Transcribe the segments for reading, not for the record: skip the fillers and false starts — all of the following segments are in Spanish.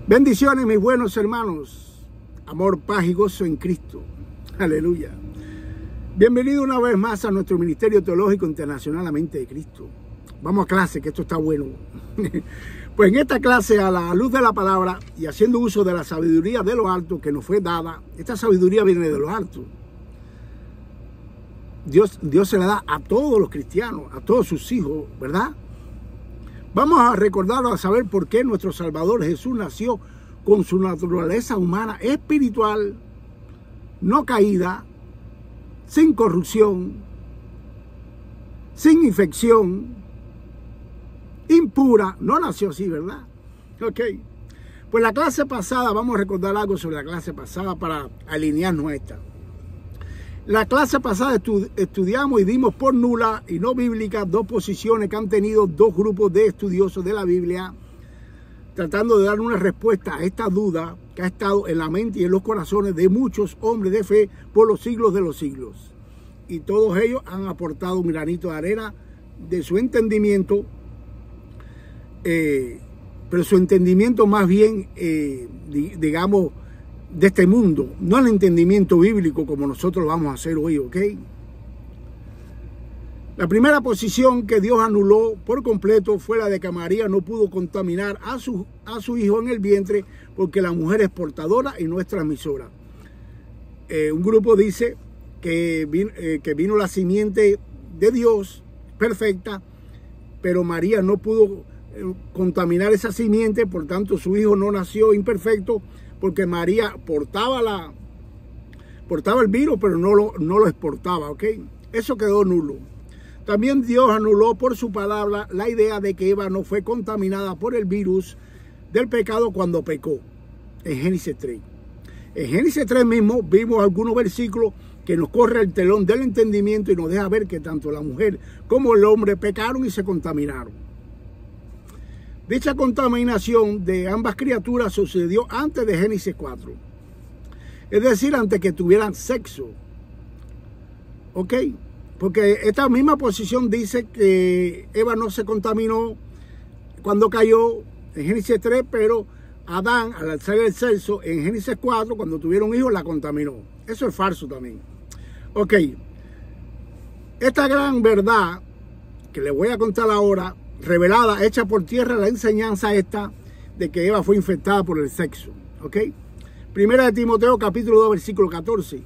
Bendiciones, mis buenos hermanos. Amor, paz y gozo en Cristo. Aleluya. Bienvenido una vez más a nuestro Ministerio Teológico Internacional La Mente de Cristo. Vamos a clase, que esto está bueno. Pues en esta clase, a la luz de la palabra y haciendo uso de la sabiduría de lo alto que nos fue dada, esta sabiduría viene de lo alto. Dios se la da a todos los cristianos, a todos sus hijos, ¿verdad? Vamos a recordar, a saber por qué nuestro Salvador Jesús nació con su naturaleza humana espiritual, no caída, sin corrupción, sin infección, impura. No nació así, ¿verdad? Ok. Pues la clase pasada, vamos a recordar algo sobre la clase pasada para alinearnos a esta. La clase pasada estudiamos y dimos por nula y no bíblica dos posiciones que han tenido dos grupos de estudiosos de la Biblia, tratando de dar una respuesta a esta duda que ha estado en la mente y en los corazones de muchos hombres de fe por los siglos de los siglos. Y todos ellos han aportado un granito de arena de su entendimiento, pero su entendimiento más bien, digamos, de este mundo, no el entendimiento bíblico como nosotros lo vamos a hacer hoy, ¿ok? La primera posición que Dios anuló por completo fue la de que María no pudo contaminar a su hijo en el vientre porque la mujer es portadora y no es transmisora. Un grupo dice que vino la simiente de Dios perfecta, pero María no pudo contaminar esa simiente, por tanto su hijo no nació imperfecto, porque María portaba el virus, pero no lo exportaba, ¿ok? Eso quedó nulo. También Dios anuló por su palabra la idea de que Eva no fue contaminada por el virus del pecado cuando pecó, en Génesis 3. En Génesis 3 mismo vimos algunos versículos que nos corre el telón del entendimiento y nos deja ver que tanto la mujer como el hombre pecaron y se contaminaron. Dicha contaminación de ambas criaturas sucedió antes de Génesis 4. Es decir, antes que tuvieran sexo. ¿Ok? Porque esta misma posición dice que Eva no se contaminó cuando cayó en Génesis 3, pero Adán, al hacer el sexo en Génesis 4, cuando tuvieron hijos, la contaminó. Eso es falso también. Ok. Esta gran verdad que les voy a contar ahora, revelada, hecha por tierra, la enseñanza esta de que Eva fue infectada por el sexo. ¿Ok? Primera de Timoteo, capítulo 2, versículo 14.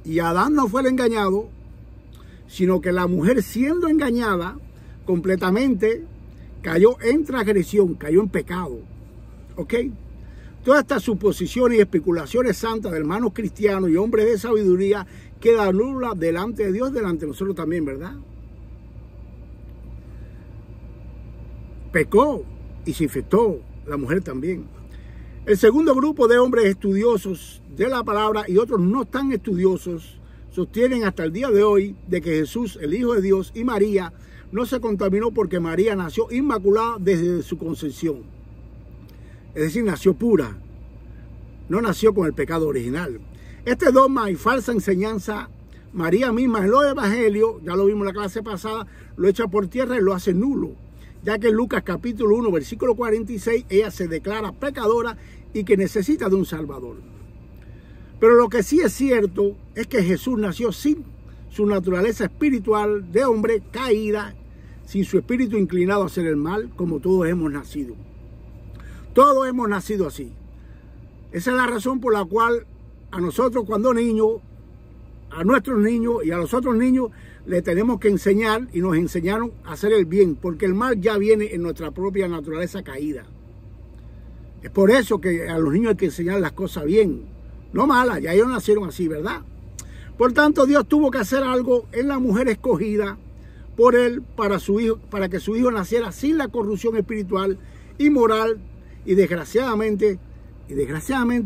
Y Adán no fue el engañado, sino que la mujer, siendo engañada completamente, cayó en transgresión, cayó en pecado. ¿Ok? Todas estas suposiciones y especulaciones santas de hermanos cristianos y hombres de sabiduría quedan nulas delante de Dios, delante de nosotros también, ¿verdad? Pecó y se infectó la mujer también. El segundo grupo de hombres estudiosos de la palabra y otros no tan estudiosos sostienen hasta el día de hoy de que Jesús, el Hijo de Dios, y María no se contaminó porque María nació inmaculada desde su concepción. Es decir, nació pura, no nació con el pecado original. Este dogma y falsa enseñanza, María misma en los evangelios, ya lo vimos en la clase pasada, lo echa por tierra y lo hace nulo, ya que en Lucas capítulo 1, versículo 46, ella se declara pecadora y que necesita de un Salvador. Pero lo que sí es cierto es que Jesús nació sin su naturaleza espiritual de hombre caída, sin su espíritu inclinado a hacer el mal, como todos hemos nacido. Todos hemos nacido así. Esa es la razón por la cual a nosotros cuando niños, a nuestros niños y a los otros niños le tenemos que enseñar, y nos enseñaron a hacer el bien, porque el mal ya viene en nuestra propia naturaleza caída. Es por eso que a los niños hay que enseñar las cosas bien, no malas, ya ellos nacieron así, ¿verdad? Por tanto, Dios tuvo que hacer algo en la mujer escogida por él para que su hijo naciera sin la corrupción espiritual y moral, y desgraciadamente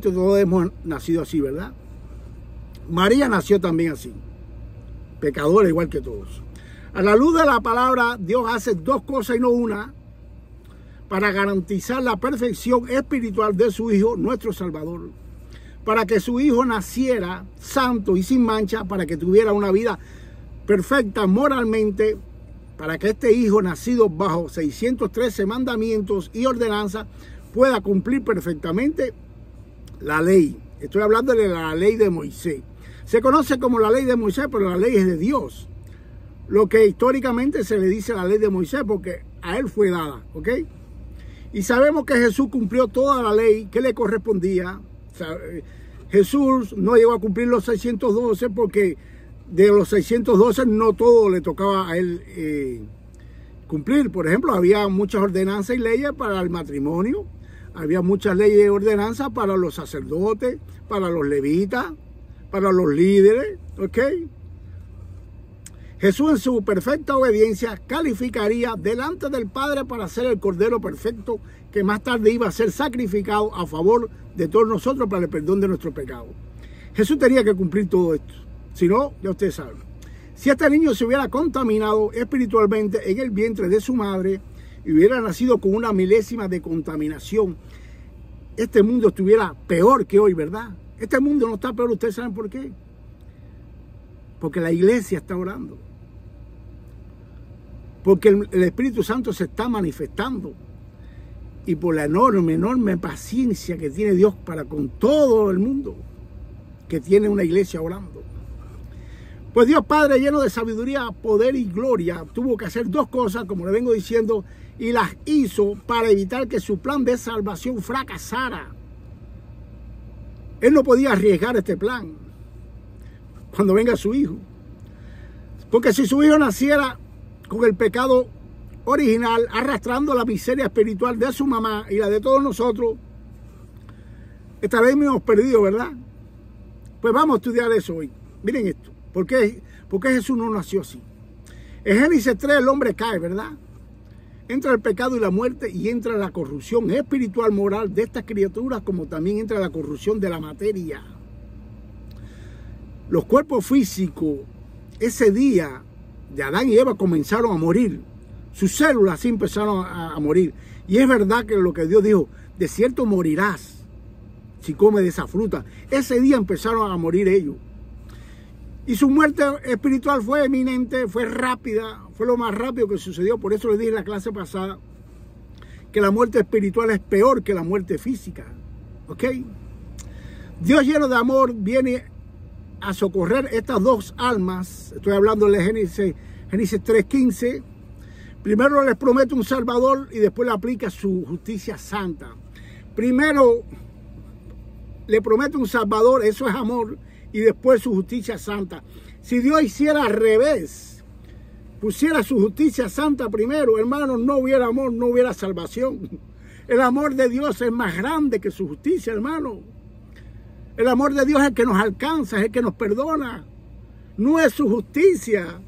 todos hemos nacido así, ¿verdad? María nació también así, pecadora igual que todos. A la luz de la palabra, Dios hace dos cosas y no una para garantizar la perfección espiritual de su Hijo, nuestro Salvador, para que su Hijo naciera santo y sin mancha, para que tuviera una vida perfecta moralmente, para que este Hijo nacido bajo 613 mandamientos y ordenanzas pueda cumplir perfectamente la ley. Estoy hablando de la ley de Moisés. Se conoce como la ley de Moisés, pero la ley es de Dios. Lo que históricamente se le dice la ley de Moisés, porque a él fue dada, ¿ok? Y sabemos que Jesús cumplió toda la ley que le correspondía. O sea, Jesús no llegó a cumplir los 612 porque de los 612 no todo le tocaba a él cumplir. Por ejemplo, había muchas ordenanzas y leyes para el matrimonio, había muchas leyes y ordenanzas para los sacerdotes, para los levitas, para los líderes, ¿ok? Jesús en su perfecta obediencia calificaría delante del Padre para ser el Cordero perfecto que más tarde iba a ser sacrificado a favor de todos nosotros para el perdón de nuestro pecado. Jesús tenía que cumplir todo esto. Si no, ya ustedes saben. Si este niño se hubiera contaminado espiritualmente en el vientre de su madre y hubiera nacido con una milésima de contaminación, este mundo estuviera peor que hoy, ¿verdad? Este mundo no está peor, ¿ustedes saben por qué? Porque la iglesia está orando. Porque el Espíritu Santo se está manifestando. Y por la enorme paciencia que tiene Dios para con todo el mundo que tiene una iglesia orando. Pues Dios Padre, lleno de sabiduría, poder y gloria, tuvo que hacer dos cosas, como le vengo diciendo, y las hizo para evitar que su plan de salvación fracasara. Él no podía arriesgar este plan cuando venga su hijo. Porque si su hijo naciera con el pecado original, arrastrando la miseria espiritual de su mamá y la de todos nosotros, estaríamos perdidos, ¿verdad? Pues vamos a estudiar eso hoy. Miren esto. ¿Por qué Jesús no nació así? En Génesis 3 el hombre cae, ¿verdad? Entra el pecado y la muerte y entra la corrupción espiritual, moral de estas criaturas, como también entra la corrupción de la materia. Los cuerpos físicos, ese día de Adán y Eva comenzaron a morir. Sus células sí empezaron a morir. Y es verdad que lo que Dios dijo, de cierto morirás si comes de esa fruta. Ese día empezaron a morir ellos. Y su muerte espiritual fue eminente, fue rápida, fue lo más rápido que sucedió. Por eso les dije en la clase pasada que la muerte espiritual es peor que la muerte física. ¿Ok? Dios lleno de amor viene a socorrer estas dos almas. Estoy hablando de Génesis 3:15. Primero les promete un Salvador y después le aplica su justicia santa. Primero le promete un Salvador, eso es amor, y después su justicia santa. Si Dios hiciera al revés, pusiera su justicia santa primero, hermanos, no hubiera amor, no hubiera salvación. El amor de Dios es más grande que su justicia, hermano. El amor de Dios es el que nos alcanza, es el que nos perdona. No es su justicia.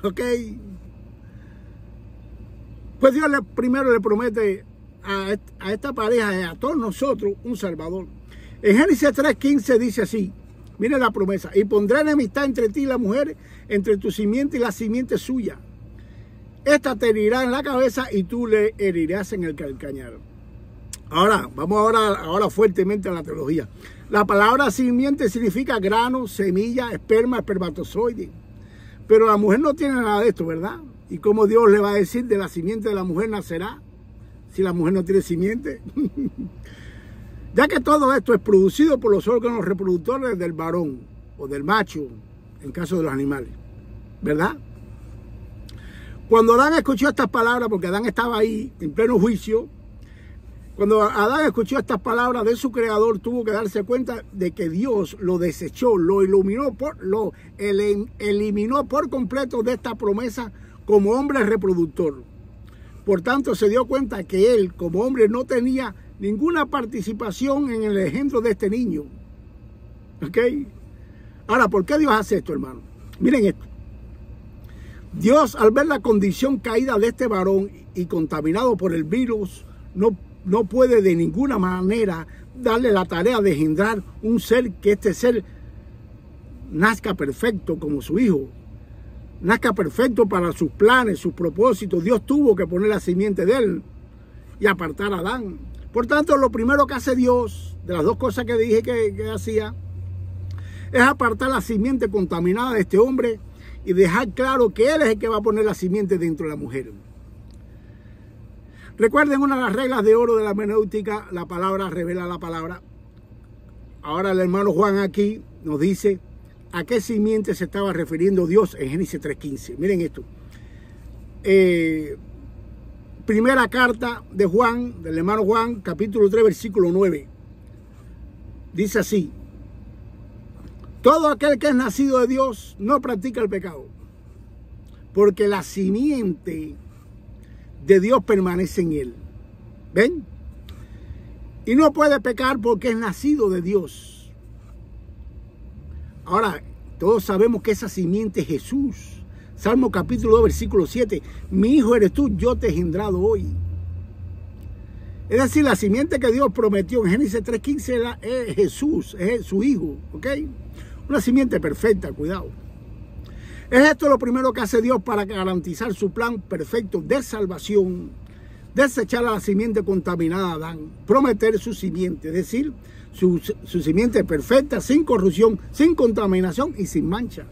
¿Ok? Pues Dios primero le promete a esta pareja y a todos nosotros un Salvador. En Génesis 3:15 dice así, miren la promesa, y pondré enemistad entre ti y la mujer, entre tu simiente y la simiente suya. Esta te herirá en la cabeza y tú le herirás en el calcañar. Ahora, vamos ahora fuertemente a la teología. La palabra simiente significa grano, semilla, esperma, espermatozoide. Pero la mujer no tiene nada de esto, ¿verdad? ¿Y cómo Dios le va a decir de la simiente de la mujer nacerá? Si la mujer no tiene simiente. Ya que todo esto es producido por los órganos reproductores del varón o del macho, en caso de los animales, ¿verdad? Cuando Adán escuchó estas palabras, porque Adán estaba ahí en pleno juicio, cuando Adán escuchó estas palabras de su creador, tuvo que darse cuenta de que Dios lo desechó, lo eliminó por completo de esta promesa como hombre reproductor. Por tanto, se dio cuenta que él, como hombre, no tenía ninguna participación en el engendro de este niño. ¿Ok? Ahora, ¿por qué Dios hace esto, hermano? Miren esto. Dios, al ver la condición caída de este varón y contaminado por el virus, no puede de ninguna manera darle la tarea de engendrar un ser que este ser nazca perfecto como su hijo. Nazca perfecto para sus planes, sus propósitos. Dios tuvo que poner la simiente de él y apartar a Adán. Por tanto, lo primero que hace Dios, de las dos cosas que dije que hacía, es apartar la simiente contaminada de este hombre y dejar claro que él es el que va a poner la simiente dentro de la mujer. Recuerden una de las reglas de oro de la hermenéutica, la palabra revela la palabra. Ahora el hermano Juan aquí nos dice a qué simiente se estaba refiriendo Dios en Génesis 3:15. Miren esto. Primera carta de Juan, del hermano Juan, capítulo 3, versículo 9. Dice así: todo aquel que es nacido de Dios no practica el pecado, porque la simiente de Dios permanece en él. ¿Ven? Y no puede pecar porque es nacido de Dios. Ahora, todos sabemos que esa simiente es Jesús. Salmo capítulo 2, versículo 7. Mi hijo eres tú, yo te he engendrado hoy. Es decir, la simiente que Dios prometió en Génesis 3:15 es Jesús, es su hijo. ¿Ok? Una simiente perfecta, cuidado. Es esto lo primero que hace Dios para garantizar su plan perfecto de salvación. Desechar a la simiente contaminada de Adán. Prometer su simiente, es decir, su simiente perfecta, sin corrupción, sin contaminación y sin mancha.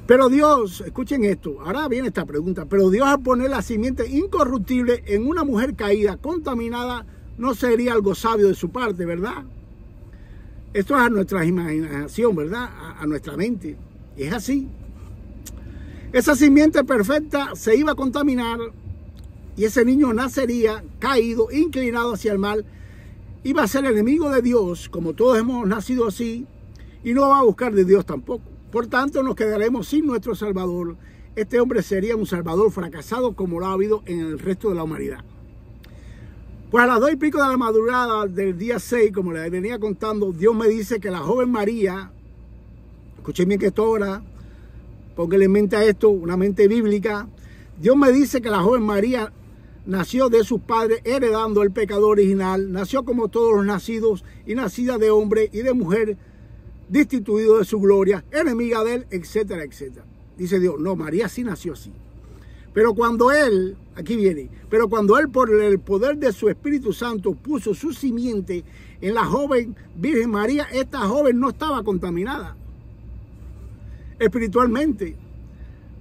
Pero Dios, escuchen esto, ahora viene esta pregunta, pero Dios al poner la simiente incorruptible en una mujer caída, contaminada, no sería algo sabio de su parte, ¿verdad? Esto es a nuestra imaginación, ¿verdad? A nuestra mente. Y es así. Esa simiente perfecta se iba a contaminar y ese niño nacería caído, inclinado hacia el mal. Iba a ser enemigo de Dios, como todos hemos nacido así, y no va a buscar de Dios tampoco. Por tanto, nos quedaremos sin nuestro Salvador. Este hombre sería un Salvador fracasado como lo ha habido en el resto de la humanidad. Pues a las 2:00 de la madrugada del día 6, como les venía contando, Dios me dice que la joven María, escuchen bien que esto ahora, pónganle en mente a esto, una mente bíblica. Dios me dice que la joven María nació de sus padres heredando el pecado original, nació como todos los nacidos y nacida de hombre y de mujer, destituido de su gloria, enemiga de él, etcétera, etcétera. Dice Dios, no, María sí nació así. Pero cuando él, aquí viene, pero cuando él por el poder de su Espíritu Santo puso su simiente en la joven Virgen María, esta joven no estaba contaminada espiritualmente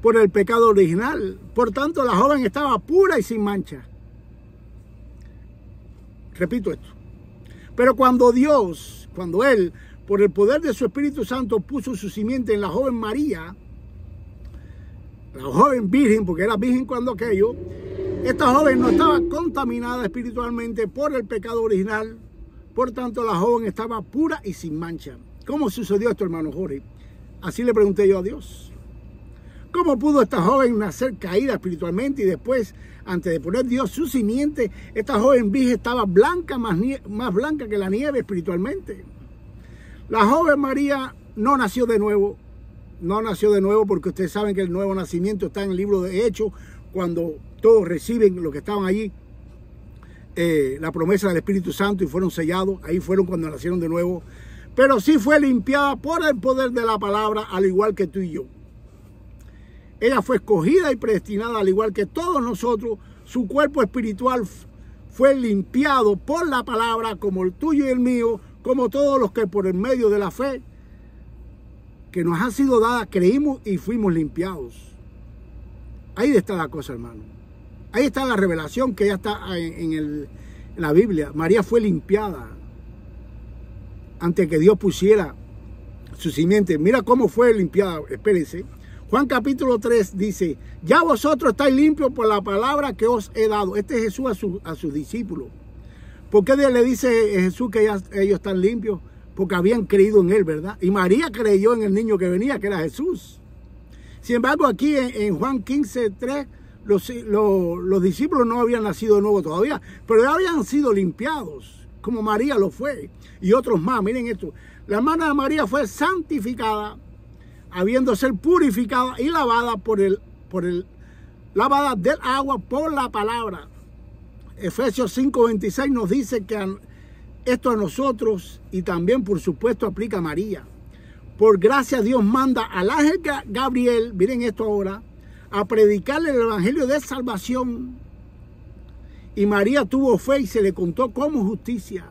por el pecado original. Por tanto, la joven estaba pura y sin mancha. Repito esto. Pero cuando Dios, cuando él, por el poder de su Espíritu Santo, puso su simiente en la joven María, la joven virgen, porque era virgen cuando aquello, esta joven no estaba contaminada espiritualmente por el pecado original. Por tanto, la joven estaba pura y sin mancha. ¿Cómo sucedió esto, hermano Jorge? Así le pregunté yo a Dios. ¿Cómo pudo esta joven nacer caída espiritualmente y después, antes de poner Dios su simiente, esta joven virgen estaba blanca, más blanca que la nieve espiritualmente? La joven María no nació de nuevo. No nació de nuevo porque ustedes saben que el nuevo nacimiento está en el libro de Hechos, cuando todos reciben, los que estaban allí, la promesa del Espíritu Santo y fueron sellados. Ahí fueron cuando nacieron de nuevo. Pero sí fue limpiada por el poder de la palabra, al igual que tú y yo. Ella fue escogida y predestinada, al igual que todos nosotros. Su cuerpo espiritual fue limpiado por la palabra, como el tuyo y el mío, como todos los que por el medio de la fe que nos ha sido dada, creímos y fuimos limpiados. Ahí está la cosa, hermano. Ahí está la revelación que ya está en la Biblia. María fue limpiada antes que Dios pusiera su simiente. Mira cómo fue limpiada. Espérense. Juan capítulo 3 dice: ya vosotros estáis limpios por la palabra que os he dado. Este es Jesús a sus discípulos. ¿Por qué Dios le dice a Jesús que ellos están limpios? Porque habían creído en él, ¿verdad? Y María creyó en el niño que venía, que era Jesús. Sin embargo, aquí en Juan 15:3, los discípulos no habían nacido de nuevo todavía, pero ya habían sido limpiados, como María lo fue, y otros más. Miren esto, la hermana de María fue santificada, habiendo ser purificada y lavada lavada del agua por la palabra. Efesios 5:26 nos dice que esto a nosotros y también, por supuesto, aplica a María. Por gracia Dios manda al ángel Gabriel, miren esto ahora, a predicarle el evangelio de salvación. Y María tuvo fe y se le contó como justicia.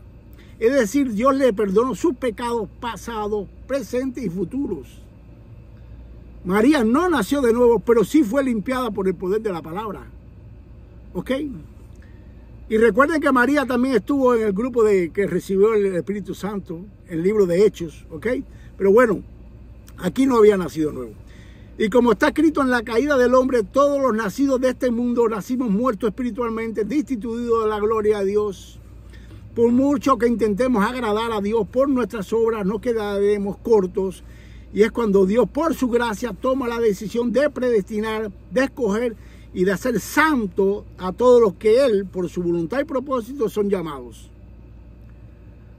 Es decir, Dios le perdonó sus pecados pasados, presentes y futuros. María no nació de nuevo, pero sí fue limpiada por el poder de la palabra. ¿ok? Y recuerden que María también estuvo en el grupo que recibió el Espíritu Santo, el libro de Hechos, ¿ok? Pero bueno, aquí no había nacido nuevo. Y como está escrito en la caída del hombre, todos los nacidos de este mundo nacimos muertos espiritualmente, destituidos de la gloria de Dios. Por mucho que intentemos agradar a Dios por nuestras obras, no quedaremos cortos. Y es cuando Dios, por su gracia, toma la decisión de predestinar, de escoger y de hacer santo a todos los que Él, por su voluntad y propósito, son llamados.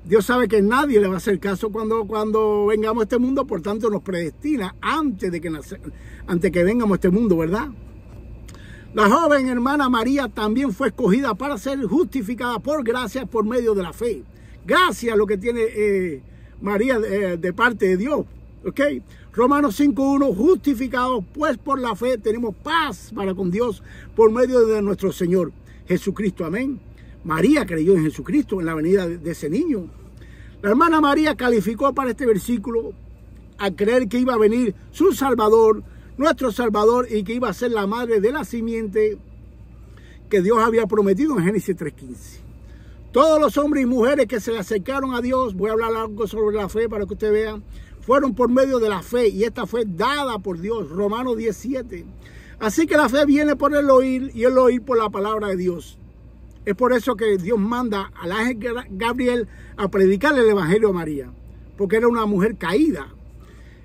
Dios sabe que nadie le va a hacer caso cuando vengamos a este mundo, por tanto nos predestina antes que vengamos a este mundo, ¿verdad? La joven hermana María también fue escogida para ser justificada por gracia por medio de la fe. Gracias a lo que tiene María de parte de Dios. ¿Ok? Romanos 5:1, justificados pues por la fe tenemos paz para con Dios por medio de nuestro Señor Jesucristo. Amén. María creyó en Jesucristo, en la venida de ese niño. La hermana María calificó para este versículo a creer que iba a venir su Salvador, nuestro Salvador, y que iba a ser la madre de la simiente que Dios había prometido en Génesis 3:15. Todos los hombres y mujeres que se le acercaron a Dios, voy a hablar algo sobre la fe para que ustedes vean, fueron por medio de la fe, y esta fue dada por Dios, Romanos 10:7. Así que la fe viene por el oír, y el oír por la palabra de Dios. Es por eso que Dios manda al ángel Gabriel a predicarle el evangelio a María, porque era una mujer caída.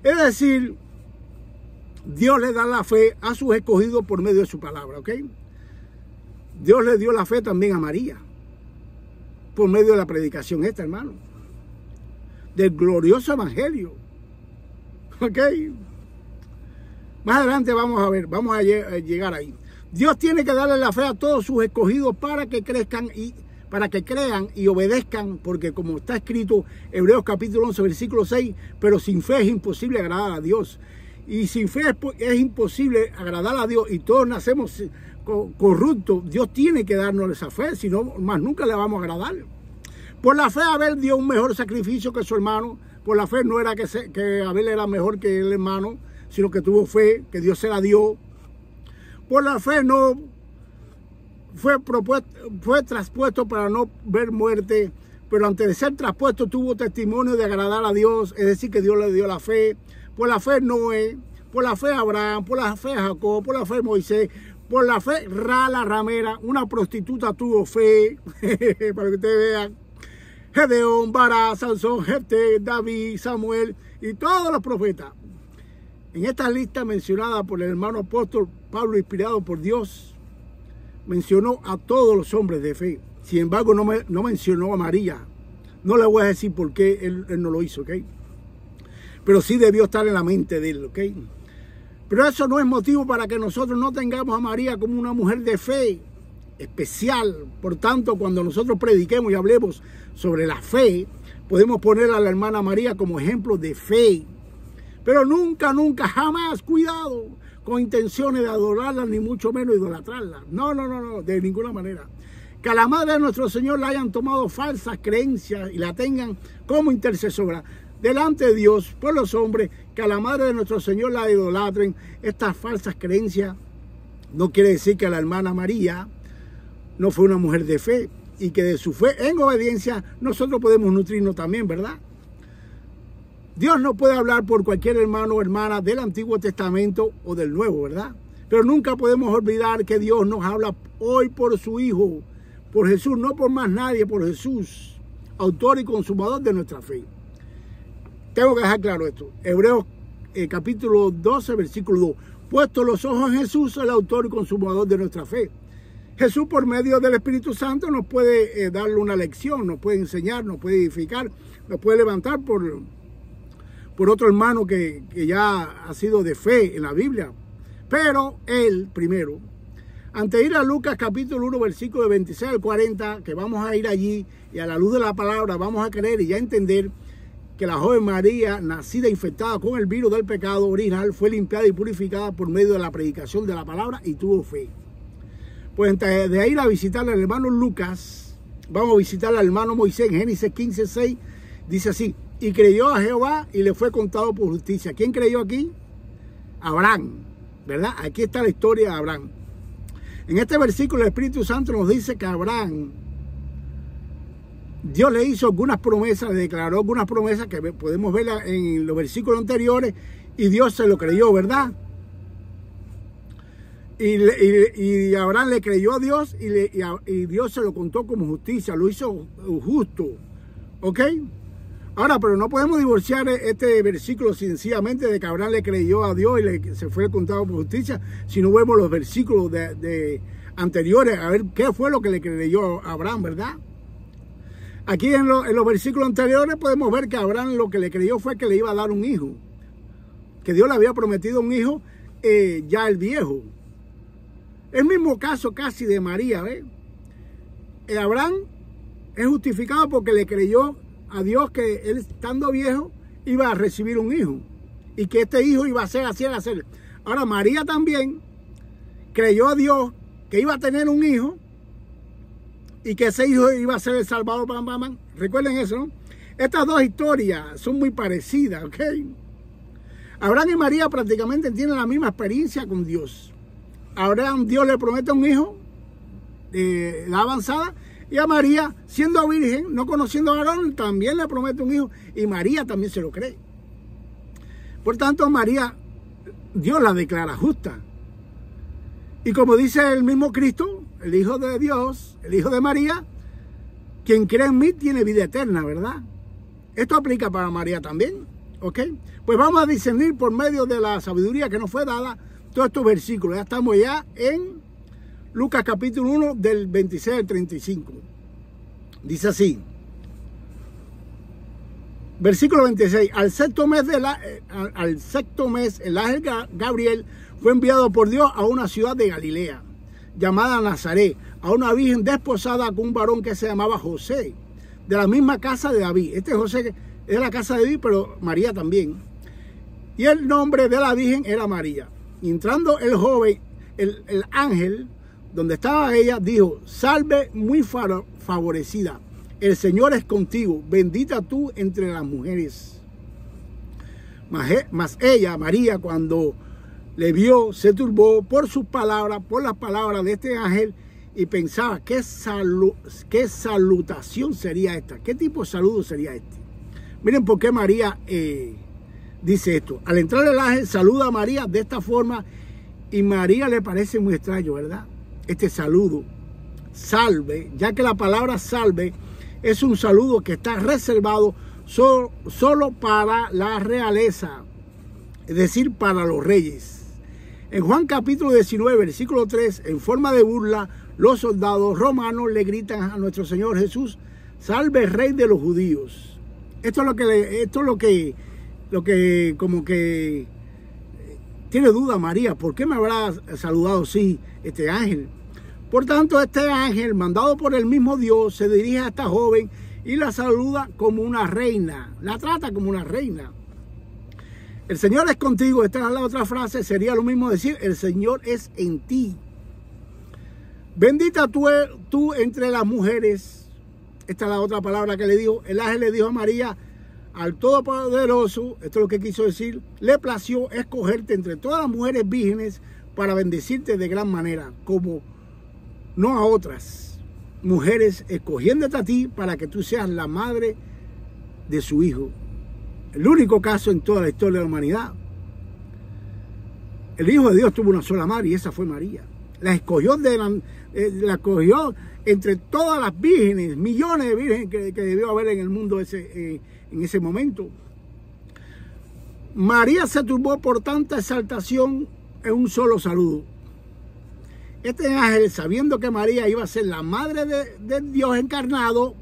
Es decir, Dios le da la fe a sus escogidos por medio de su palabra, ¿ok? Dios le dio la fe también a María, por medio de la predicación esta, hermano, del glorioso evangelio. ¿Ok? Más adelante vamos a ver, vamos a llegar ahí. Dios tiene que darle la fe a todos sus escogidos para que crezcan y para que crean y obedezcan, porque como está escrito Hebreos capítulo 11, versículo 6, pero sin fe es imposible agradar a Dios. Y sin fe es imposible agradar a Dios, y todos nacemos corruptos. Dios tiene que darnos esa fe, si no, más nunca le vamos a agradar. Por la fe Abel dio un mejor sacrificio que su hermano. Por la fe no era que Abel era mejor que el hermano, sino que tuvo fe, que Dios se la dio. Por la fe no fue traspuesto para no ver muerte, pero antes de ser traspuesto tuvo testimonio de agradar a Dios, es decir, que Dios le dio la fe. Por la fe Noé, por la fe Abraham, por la fe Jacob, por la fe Moisés, por la fe la ramera, una prostituta tuvo fe, para que ustedes vean. Gedeón, Bará, Sansón, Jefté, David, Samuel y todos los profetas. En esta lista mencionada por el hermano apóstol Pablo, inspirado por Dios, mencionó a todos los hombres de fe. Sin embargo, no mencionó a María. No le voy a decir por qué él no lo hizo, ¿ok? Pero sí debió estar en la mente de él, ¿ok? Pero eso no es motivo para que nosotros no tengamos a María como una mujer de fe especial. Por tanto, cuando nosotros prediquemos y hablemos sobre la fe, podemos poner a la hermana María como ejemplo de fe. Pero nunca, nunca, jamás, cuidado, con intenciones de adorarla, ni mucho menos idolatrarla. No, de ninguna manera. Que a la madre de nuestro Señor la hayan tomado falsas creencias y la tengan como intercesora delante de Dios por los hombres, que a la madre de nuestro Señor la idolatren. Estas falsas creencias no quiere decir que la hermana María no fue una mujer de fe, y que de su fe en obediencia nosotros podemos nutrirnos también, ¿verdad? Dios no puede hablar por cualquier hermano o hermana del Antiguo Testamento o del Nuevo, ¿verdad? Pero nunca podemos olvidar que Dios nos habla hoy por su Hijo, por Jesús, no por más nadie, por Jesús, autor y consumador de nuestra fe. Tengo que dejar claro esto. Hebreos capítulo 12, versículo 2. Puesto los ojos en Jesús, el autor y consumador de nuestra fe. Jesús, por medio del Espíritu Santo, nos puede darle una lección, nos puede enseñar, nos puede edificar, nos puede levantar por otro hermano que ya ha sido de fe en la Biblia. Pero él, primero, antes de ir a Lucas capítulo 1, versículo de 26 al 40, que vamos a ir allí y a la luz de la palabra vamos a creer y ya entender que la joven María, nacida infectada con el virus del pecado original, fue limpiada y purificada por medio de la predicación de la palabra y tuvo fe. Pues antes de ir a visitar al hermano Lucas, vamos a visitar al hermano Moisés en Génesis 15, 6, dice así: y creyó a Jehová y le fue contado por justicia. ¿Quién creyó aquí? Abraham, ¿verdad? Aquí está la historia de Abraham. En este versículo el Espíritu Santo nos dice que a Abraham, Dios le hizo algunas promesas, le declaró algunas promesas que podemos ver en los versículos anteriores, y Dios se lo creyó, ¿verdad? Y Abraham le creyó a Dios y Dios se lo contó como justicia, lo hizo justo, ¿ok? Ahora, pero no podemos divorciar este versículo sencillamente de que Abraham le creyó a Dios y se fue contado por justicia, si no vemos los versículos anteriores, a ver qué fue lo que le creyó a Abraham, ¿verdad? Aquí en los versículos anteriores podemos ver que Abraham lo que le creyó fue que le iba a dar un hijo, que Dios le había prometido un hijo, ya el viejo. El mismo caso casi de María, ¿ves? Abraham es justificado porque le creyó a Dios que él, estando viejo, iba a recibir un hijo y que este hijo iba a ser así, a ser. Ahora María también creyó a Dios que iba a tener un hijo y que ese hijo iba a ser el Salvador. Recuerden eso, ¿no? Estas dos historias son muy parecidas, ¿ok? Abraham y María prácticamente tienen la misma experiencia con Dios. A Abraham Dios le promete un hijo de edad avanzada, y a María, siendo virgen, no conociendo a Aarón, también le promete un hijo, y María también se lo cree. Por tanto, María, Dios la declara justa. Y como dice el mismo Cristo, el Hijo de Dios, el Hijo de María, quien cree en mí tiene vida eterna, ¿verdad? Esto aplica para María también, ¿ok? Pues vamos a discernir por medio de la sabiduría que nos fue dada todos estos versículos. Ya estamos ya en Lucas capítulo 1 del 26 al 35. Dice así. Versículo 26. Al sexto mes el ángel Gabriel fue enviado por Dios a una ciudad de Galilea, llamada Nazaret, a una virgen desposada con un varón que se llamaba José, de la misma casa de David. Este José es la casa de David, pero María también. Y el nombre de la virgen era María. Y entrando el joven, el ángel, donde estaba ella, dijo: salve muy favorecida, el Señor es contigo, bendita tú entre las mujeres. Mas ella, María, cuando le vio, se turbó por sus palabras, por las palabras de este ángel, y pensaba, ¿qué salutación sería esta? ¿Qué tipo de saludo sería este? Miren por qué María dice esto. Al entrar el ángel, saluda a María de esta forma, y María le parece muy extraño, ¿verdad? Este saludo, salve, ya que la palabra salve es un saludo que está reservado solo para la realeza, es decir, para los reyes. En Juan capítulo 19, versículo 3, en forma de burla, los soldados romanos le gritan a nuestro Señor Jesús: salve, Rey de los judíos. Esto es lo que como que tiene duda María. ¿Por qué me habrá saludado así este ángel? Por tanto, este ángel, mandado por el mismo Dios, se dirige a esta joven y la saluda como una reina. La trata como una reina. El Señor es contigo. Esta es la otra frase. Sería lo mismo decir: el Señor es en ti. Bendita tú entre las mujeres. Esta es la otra palabra que le dijo. El ángel le dijo a María: al Todopoderoso, esto es lo que quiso decir, le plació escogerte entre todas las mujeres vírgenes para bendecirte de gran manera, como no a otras mujeres, escogiéndote a ti para que tú seas la madre de su hijo. El único caso en toda la historia de la humanidad. El Hijo de Dios tuvo una sola madre, y esa fue María. La escogió entre todas las vírgenes, millones de vírgenes que debió haber en el mundo en ese momento. María se turbó por tanta exaltación en un solo saludo. Este ángel, sabiendo que María iba a ser la madre de Dios encarnado,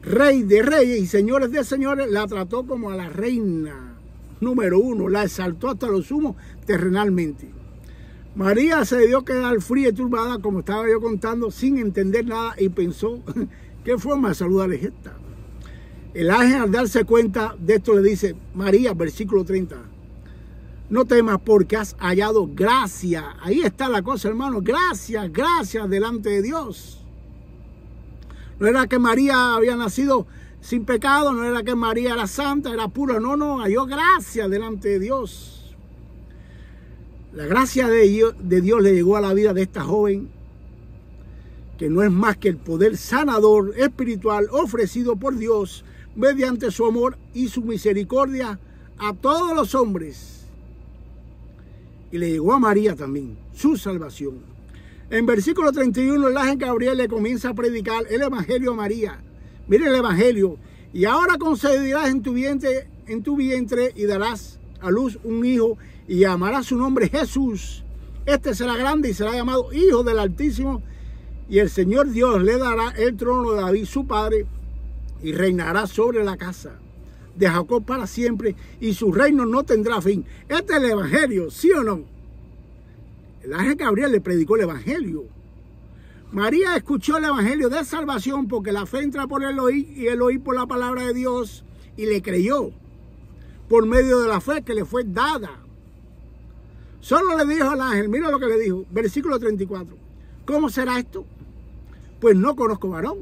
Rey de reyes y señores de señores, la trató como a la reina número uno, la exaltó hasta lo sumo terrenalmente. María se dio quedar fría y turbada, como estaba yo contando, sin entender nada, y pensó: ¿qué forma de saludar es esta? El ángel, al darse cuenta de esto, le dice: María, versículo 30, no temas, porque has hallado gracia. Ahí está la cosa, hermano. Gracias, gracias delante de Dios. No era que María había nacido sin pecado, no era que María era santa, era pura. No, halló gracia delante de Dios. La gracia de Dios le llegó a la vida de esta joven, que no es más que el poder sanador espiritual ofrecido por Dios mediante su amor y su misericordia a todos los hombres. Y le llegó a María también su salvación. En versículo 31, el ángel Gabriel le comienza a predicar el evangelio a María. Mire el evangelio. Y ahora concebirás en tu vientre y darás a luz un hijo y llamarás su nombre Jesús. Este será grande y será llamado Hijo del Altísimo. Y el Señor Dios le dará el trono de David, su padre, y reinará sobre la casa de Jacob para siempre, y su reino no tendrá fin. Este es el evangelio, ¿sí o no? El ángel Gabriel le predicó el evangelio. María escuchó el evangelio de salvación porque la fe entra por el oír y el oír por la palabra de Dios, y le creyó por medio de la fe que le fue dada. Solo le dijo al ángel, mira lo que le dijo, versículo 34. ¿Cómo será esto? Pues no conozco varón.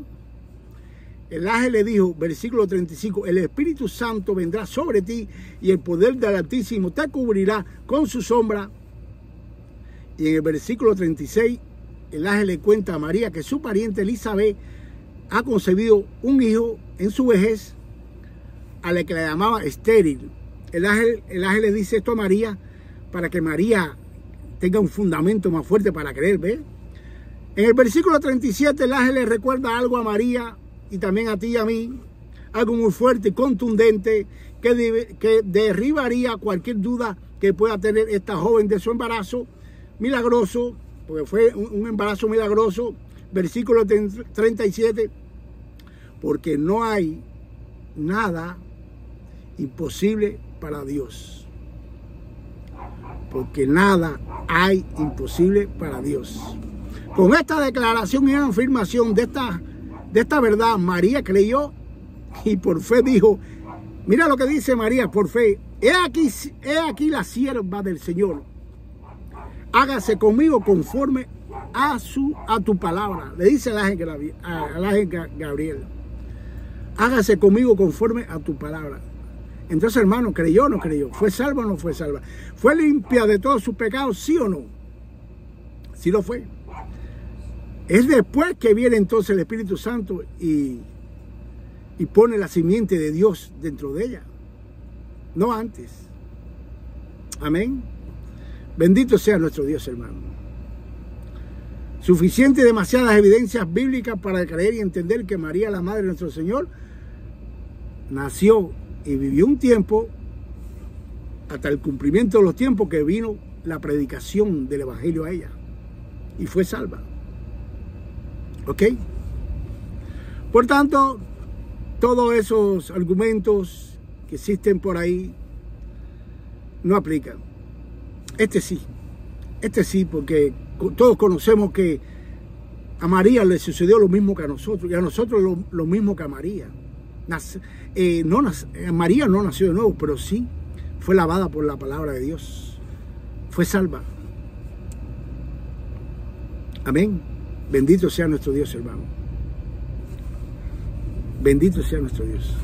El ángel le dijo, versículo 35, el Espíritu Santo vendrá sobre ti y el poder del Altísimo te cubrirá con su sombra. Y en el versículo 36, el ángel le cuenta a María que su pariente Elizabeth ha concebido un hijo en su vejez, a la que le llamaba estéril. El ángel le dice esto a María para que María tenga un fundamento más fuerte para creer, ¿ves? En el versículo 37, el ángel le recuerda algo a María y también a ti y a mí, algo muy fuerte y contundente que derribaría cualquier duda que pueda tener esta joven de su embarazo milagroso, porque fue un embarazo milagroso. Versículo 37, porque no hay nada imposible para Dios. Porque nada hay imposible para Dios. Con esta declaración y afirmación de esta verdad, María creyó y por fe dijo, mira lo que dice María por fe, he aquí la sierva del Señor, hágase conmigo conforme a tu palabra. Le dice al ángel Gabriel, hágase conmigo conforme a tu palabra. Entonces, hermano, ¿creyó o no creyó? ¿Fue salva o no fue salva? ¿Fue limpia de todos sus pecados, sí o no? Sí lo fue. Es después que viene entonces el Espíritu Santo y pone la simiente de Dios dentro de ella. No antes. Amén. Bendito sea nuestro Dios, hermano. Suficiente y demasiadas evidencias bíblicas para creer y entender que María, la Madre de nuestro Señor, nació y vivió un tiempo hasta el cumplimiento de los tiempos que vino la predicación del Evangelio a ella. Y fue salva. ¿Ok? Por tanto, todos esos argumentos que existen por ahí no aplican. Este sí, porque todos conocemos que a María le sucedió lo mismo que a nosotros, y a nosotros lo mismo que a María. María no nació de nuevo, pero sí fue lavada por la palabra de Dios. Fue salva. Amén. Bendito sea nuestro Dios, hermano. Bendito sea nuestro Dios.